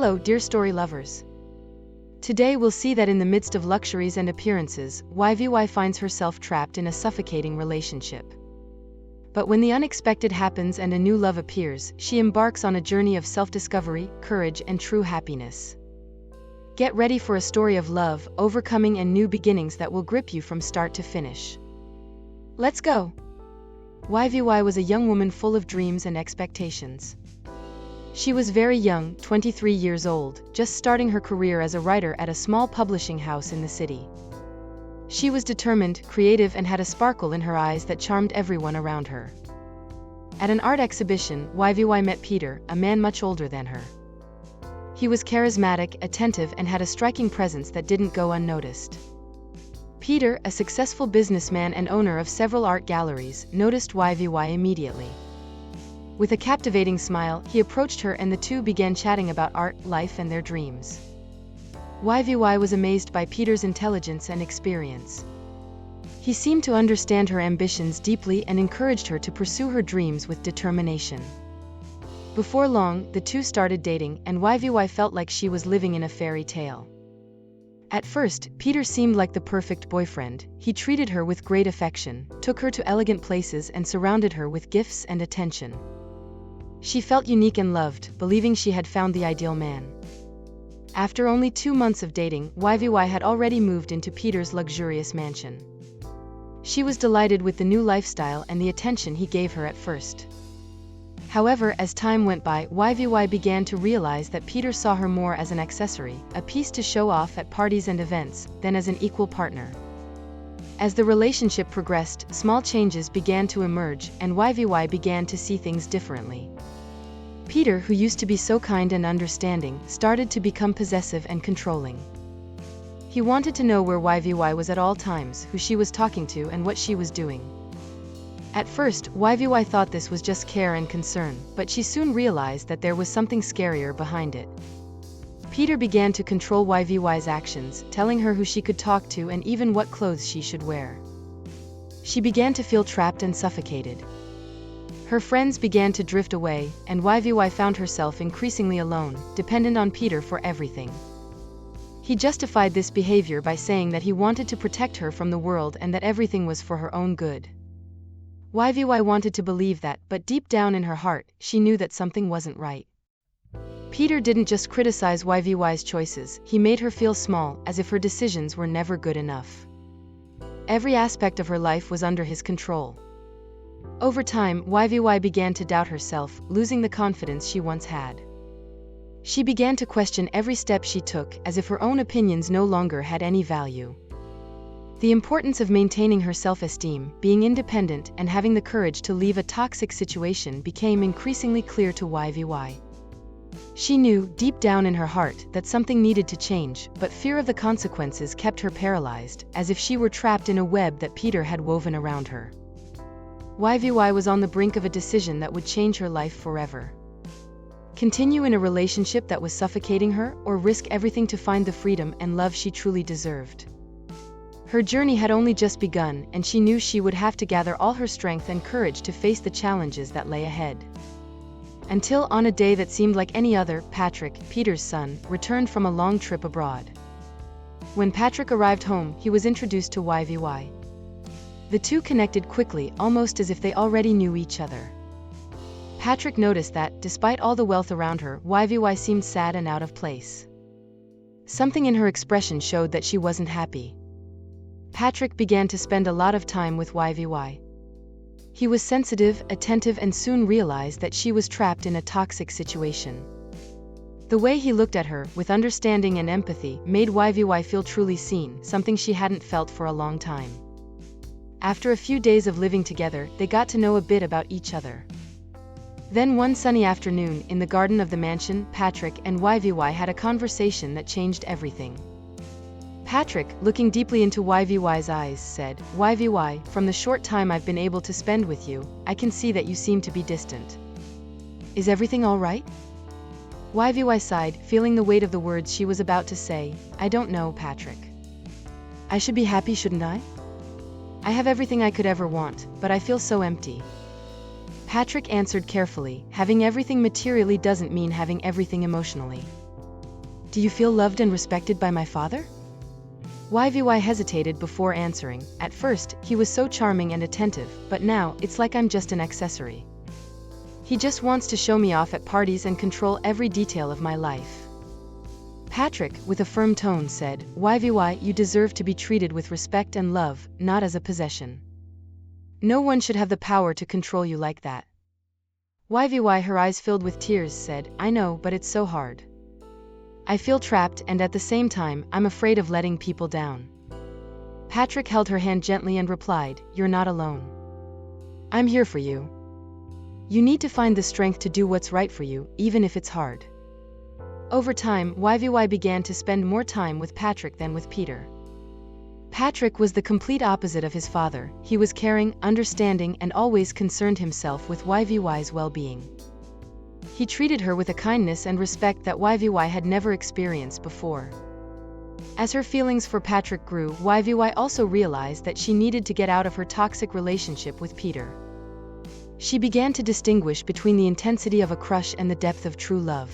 Hello, dear story lovers. Today we'll see that in the midst of luxuries and appearances, YVY finds herself trapped in a suffocating relationship. But when the unexpected happens and a new love appears, she embarks on a journey of self-discovery, courage, and true happiness. Get ready for a story of love, overcoming, and new beginnings that will grip you from start to finish. Let's go! YVY was a young woman full of dreams and expectations. She was very young, 23 years old, just starting her career as a writer at a small publishing house in the city. She was determined, creative, and had a sparkle in her eyes that charmed everyone around her. At an art exhibition, YVY met Peter, a man much older than her. He was charismatic, attentive, and had a striking presence that didn't go unnoticed. Peter, a successful businessman and owner of several art galleries, noticed YVY immediately. With a captivating smile, he approached her and the two began chatting about art, life, and their dreams. YVY was amazed by Peter's intelligence and experience. He seemed to understand her ambitions deeply and encouraged her to pursue her dreams with determination. Before long, the two started dating, and YVY felt like she was living in a fairy tale. At first, Peter seemed like the perfect boyfriend. He treated her with great affection, took her to elegant places, and surrounded her with gifts and attention. She felt unique and loved, believing she had found the ideal man. After only 2 months of dating, YVY had already moved into Peter's luxurious mansion. She was delighted with the new lifestyle and the attention he gave her at first. However, as time went by, YVY began to realize that Peter saw her more as an accessory, a piece to show off at parties and events, than as an equal partner. As the relationship progressed, small changes began to emerge, and YVY began to see things differently. Peter, who used to be so kind and understanding, started to become possessive and controlling. He wanted to know where YVY was at all times, who she was talking to, and what she was doing. At first, YVY thought this was just care and concern, but she soon realized that there was something scarier behind it. Peter began to control YVY's actions, telling her who she could talk to and even what clothes she should wear. She began to feel trapped and suffocated. Her friends began to drift away, and YVY found herself increasingly alone, dependent on Peter for everything. He justified this behavior by saying that he wanted to protect her from the world and that everything was for her own good. YVY wanted to believe that, but deep down in her heart, she knew that something wasn't right. Peter didn't just criticize YVY's choices, he made her feel small, as if her decisions were never good enough. Every aspect of her life was under his control. Over time, YVY began to doubt herself, losing the confidence she once had. She began to question every step she took, as if her own opinions no longer had any value. The importance of maintaining her self-esteem, being independent, and having the courage to leave a toxic situation became increasingly clear to YVY. She knew, deep down in her heart, that something needed to change, but fear of the consequences kept her paralyzed, as if she were trapped in a web that Peter had woven around her. YVY was on the brink of a decision that would change her life forever. Continue in a relationship that was suffocating her, or risk everything to find the freedom and love she truly deserved. Her journey had only just begun, and she knew she would have to gather all her strength and courage to face the challenges that lay ahead. Until, on a day that seemed like any other, Patrick, Peter's son, returned from a long trip abroad. When Patrick arrived home, he was introduced to YVY. The two connected quickly, almost as if they already knew each other. Patrick noticed that, despite all the wealth around her, YVY seemed sad and out of place. Something in her expression showed that she wasn't happy. Patrick began to spend a lot of time with YVY. He was sensitive, attentive, and soon realized that she was trapped in a toxic situation. The way he looked at her, with understanding and empathy, made YVY feel truly seen, something she hadn't felt for a long time. After a few days of living together, they got to know a bit about each other. Then one sunny afternoon, in the garden of the mansion, Patrick and YVY had a conversation that changed everything. Patrick, looking deeply into YVY's eyes, said, "YVY, from the short time I've been able to spend with you, I can see that you seem to be distant. Is everything all right?" YVY sighed, feeling the weight of the words she was about to say. "I don't know, Patrick. I should be happy, shouldn't I? I have everything I could ever want, but I feel so empty." Patrick answered carefully, "Having everything materially doesn't mean having everything emotionally. Do you feel loved and respected by my father? YVY hesitated before answering. At first, he was so charming and attentive, but now, it's like I'm just an accessory. He just wants to show me off at parties and control every detail of my life. Patrick, with a firm tone, said, YVY, you deserve to be treated with respect and love, not as a possession. No one should have the power to control you like that. YVY, her eyes filled with tears, said, I know, but it's so hard. I feel trapped, and at the same time, I'm afraid of letting people down. Patrick held her hand gently and replied, You're not alone. I'm here for you. You need to find the strength to do what's right for you, even if it's hard. Over time, YVY began to spend more time with Patrick than with Peter. Patrick was the complete opposite of his father. He was caring, understanding, and always concerned himself with YVY's well-being. He treated her with a kindness and respect that YVY had never experienced before. As her feelings for Patrick grew, YVY also realized that she needed to get out of her toxic relationship with Peter. She began to distinguish between the intensity of a crush and the depth of true love.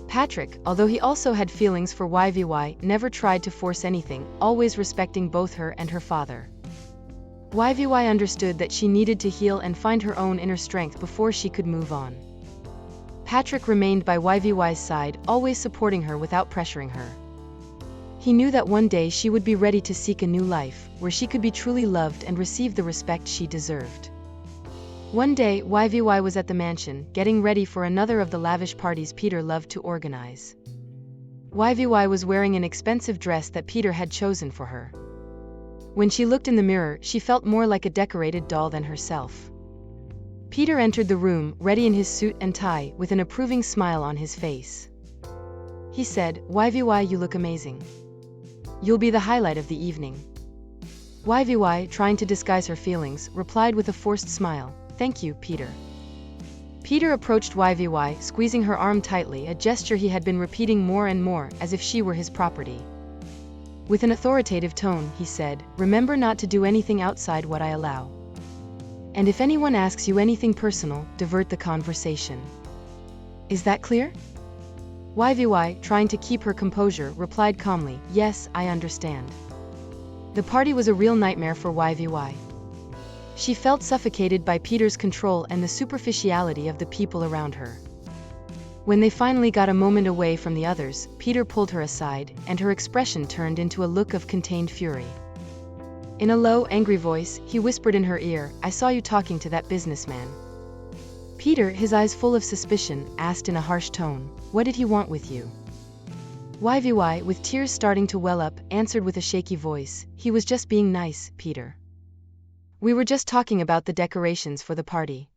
Patrick, although he also had feelings for YVY, never tried to force anything, always respecting both her and her father. YVY understood that she needed to heal and find her own inner strength before she could move on. Patrick remained by YVY's side, always supporting her without pressuring her. He knew that one day she would be ready to seek a new life, where she could be truly loved and receive the respect she deserved. One day, YVY was at the mansion, getting ready for another of the lavish parties Peter loved to organize. YVY was wearing an expensive dress that Peter had chosen for her. When she looked in the mirror, she felt more like a decorated doll than herself. Peter entered the room, ready in his suit and tie, with an approving smile on his face. He said, YVY, you look amazing. You'll be the highlight of the evening. YVY, trying to disguise her feelings, replied with a forced smile, Thank you, Peter. Peter approached YVY, squeezing her arm tightly, a gesture he had been repeating more and more, as if she were his property. With an authoritative tone, he said, Remember not to do anything outside what I allow. And if anyone asks you anything personal, divert the conversation. Is that clear? YVY, trying to keep her composure, replied calmly, Yes, I understand. The party was a real nightmare for YVY. She felt suffocated by Peter's control and the superficiality of the people around her. When they finally got a moment away from the others, Peter pulled her aside, and her expression turned into a look of contained fury. In a low, angry voice, he whispered in her ear, I saw you talking to that businessman. Peter, his eyes full of suspicion, asked in a harsh tone, What did he want with you? YVY, with tears starting to well up, answered with a shaky voice, He was just being nice, Peter. We were just talking about the decorations for the party.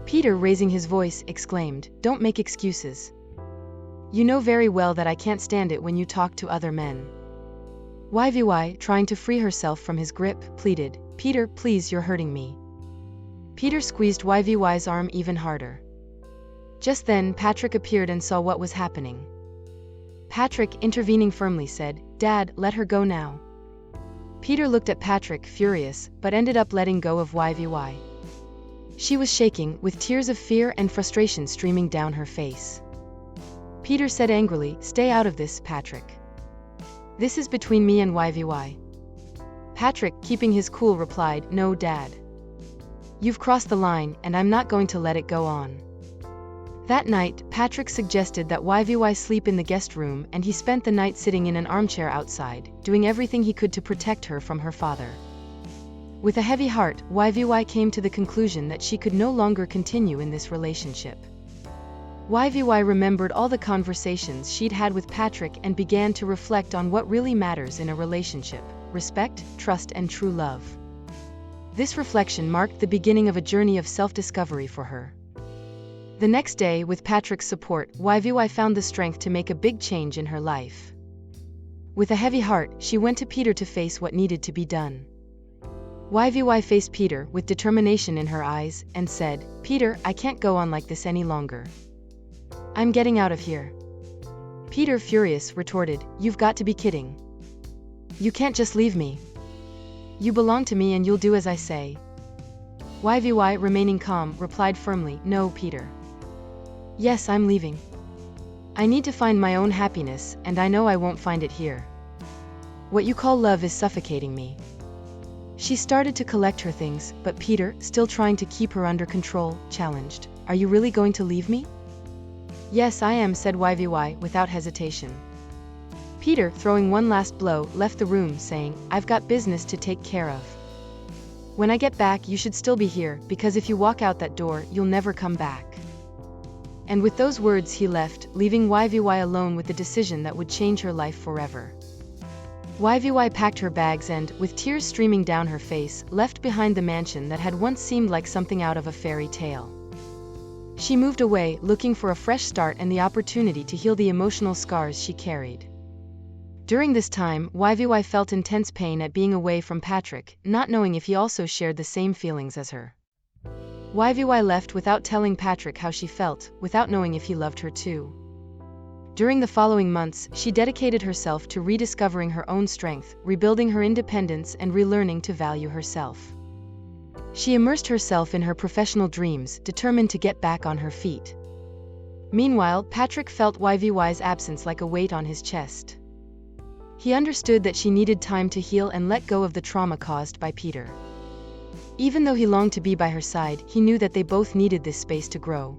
Peter, raising his voice, exclaimed, Don't make excuses. You know very well that I can't stand it when you talk to other men. YVY, trying to free herself from his grip, pleaded, Peter, please, you're hurting me. Peter squeezed YVY's arm even harder. Just then, Patrick appeared and saw what was happening. Patrick, intervening firmly, said, Dad, let her go now. Peter looked at Patrick, furious, but ended up letting go of YVY. She was shaking, with tears of fear and frustration streaming down her face. Peter said angrily, Stay out of this, Patrick. This is between me and YVY. Patrick, keeping his cool, replied, No, Dad. You've crossed the line, and I'm not going to let it go on. That night, Patrick suggested that YVY sleep in the guest room, and he spent the night sitting in an armchair outside, doing everything he could to protect her from her father. With a heavy heart, YVY came to the conclusion that she could no longer continue in this relationship. YVY remembered all the conversations she'd had with Patrick and began to reflect on what really matters in a relationship: respect, trust, and true love. This reflection marked the beginning of a journey of self-discovery for her. The next day, with Patrick's support, YVY found the strength to make a big change in her life. With a heavy heart, she went to Peter to face what needed to be done. YVY faced Peter with determination in her eyes and said, Peter, I can't go on like this any longer. I'm getting out of here. Peter, furious, retorted, You've got to be kidding. You can't just leave me. You belong to me and you'll do as I say. YVY, remaining calm, replied firmly, No, Peter. Yes, I'm leaving. I need to find my own happiness, and I know I won't find it here. What you call love is suffocating me." She started to collect her things, but Peter, still trying to keep her under control, challenged, "Are you really going to leave me?" "Yes, I am," said YVY, without hesitation. Peter, throwing one last blow, left the room, saying, "I've got business to take care of. When I get back, you should still be here, because if you walk out that door, you'll never come back." And with those words he left, leaving YVY alone with the decision that would change her life forever. YVY packed her bags and, with tears streaming down her face, left behind the mansion that had once seemed like something out of a fairy tale. She moved away, looking for a fresh start and the opportunity to heal the emotional scars she carried. During this time, YVY felt intense pain at being away from Patrick, not knowing if he also shared the same feelings as her. YVY left without telling Patrick how she felt, without knowing if he loved her too. During the following months, she dedicated herself to rediscovering her own strength, rebuilding her independence and relearning to value herself. She immersed herself in her professional dreams, determined to get back on her feet. Meanwhile, Patrick felt YVY's absence like a weight on his chest. He understood that she needed time to heal and let go of the trauma caused by Peter. Even though he longed to be by her side, he knew that they both needed this space to grow.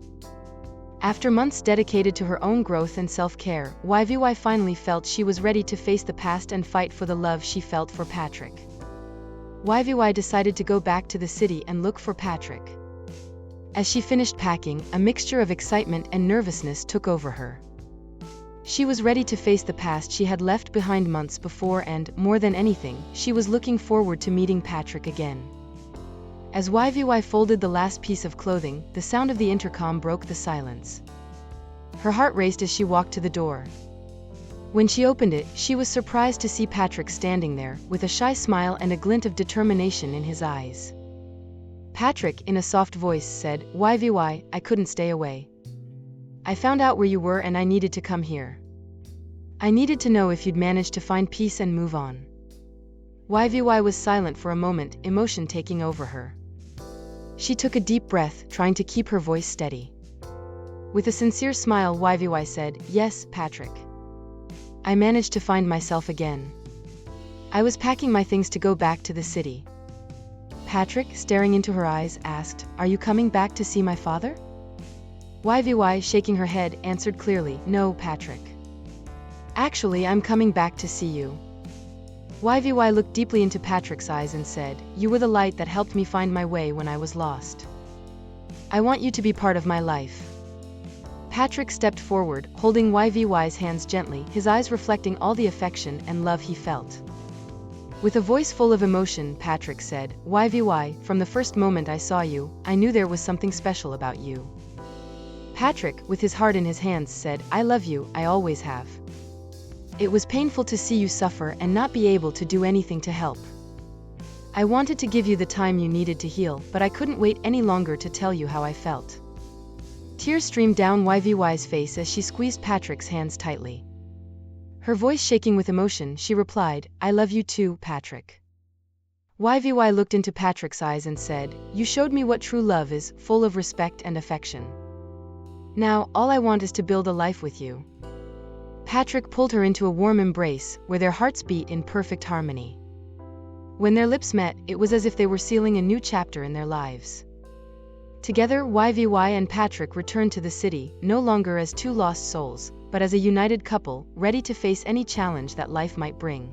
After months dedicated to her own growth and self-care, YVY finally felt she was ready to face the past and fight for the love she felt for Patrick. YVY decided to go back to the city and look for Patrick. As she finished packing, a mixture of excitement and nervousness took over her. She was ready to face the past she had left behind months before and, more than anything, she was looking forward to meeting Patrick again. As YVY folded the last piece of clothing, the sound of the intercom broke the silence. Her heart raced as she walked to the door. When she opened it, she was surprised to see Patrick standing there, with a shy smile and a glint of determination in his eyes. Patrick, in a soft voice, said, "YVY, I couldn't stay away. I found out where you were and I needed to come here. I needed to know if you'd managed to find peace and move on." YVY was silent for a moment, emotion taking over her. She took a deep breath, trying to keep her voice steady. With a sincere smile, YVY said, "Yes, Patrick. I managed to find myself again. I was packing my things to go back to the city." Patrick, staring into her eyes, asked, "Are you coming back to see my father?" YVY, shaking her head, answered clearly, "No, Patrick. Actually, I'm coming back to see you." YVY looked deeply into Patrick's eyes and said, "You were the light that helped me find my way when I was lost. I want you to be part of my life." Patrick stepped forward, holding YVY's hands gently, his eyes reflecting all the affection and love he felt. With a voice full of emotion, Patrick said, "YVY, from the first moment I saw you, I knew there was something special about you." Patrick, with his heart in his hands, said, "I love you, I always have. It was painful to see you suffer and not be able to do anything to help. I wanted to give you the time you needed to heal, but I couldn't wait any longer to tell you how I felt." Tears streamed down YVY's face as she squeezed Patrick's hands tightly. Her voice shaking with emotion, she replied, "I love you too, Patrick." YVY looked into Patrick's eyes and said, "You showed me what true love is, full of respect and affection. Now, all I want is to build a life with you." Patrick pulled her into a warm embrace, where their hearts beat in perfect harmony. When their lips met, it was as if they were sealing a new chapter in their lives. Together, YVY and Patrick returned to the city, no longer as two lost souls, but as a united couple, ready to face any challenge that life might bring.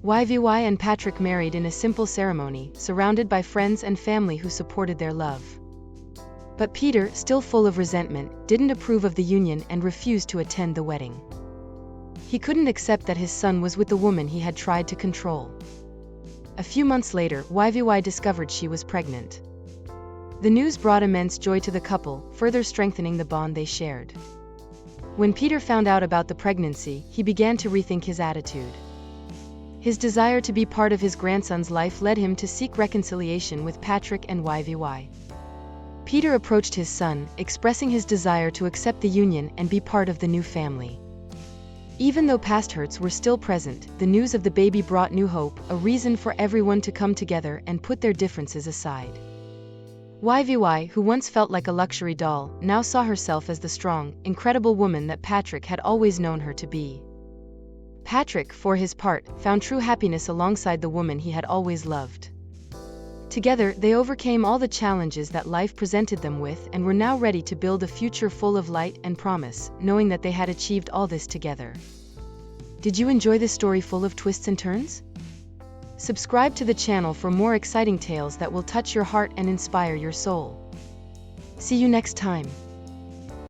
YVY and Patrick married in a simple ceremony, surrounded by friends and family who supported their love. But Peter, still full of resentment, didn't approve of the union and refused to attend the wedding. He couldn't accept that his son was with the woman he had tried to control. A few months later, YVY discovered she was pregnant. The news brought immense joy to the couple, further strengthening the bond they shared. When Peter found out about the pregnancy, he began to rethink his attitude. His desire to be part of his grandson's life led him to seek reconciliation with Patrick and YVY. Peter approached his son, expressing his desire to accept the union and be part of the new family. Even though past hurts were still present, the news of the baby brought new hope, a reason for everyone to come together and put their differences aside. YVY, who once felt like a luxury doll, now saw herself as the strong, incredible woman that Patrick had always known her to be. Patrick, for his part, found true happiness alongside the woman he had always loved. Together, they overcame all the challenges that life presented them with and were now ready to build a future full of light and promise, knowing that they had achieved all this together. Did you enjoy this story full of twists and turns? Subscribe to the channel for more exciting tales that will touch your heart and inspire your soul. See you next time.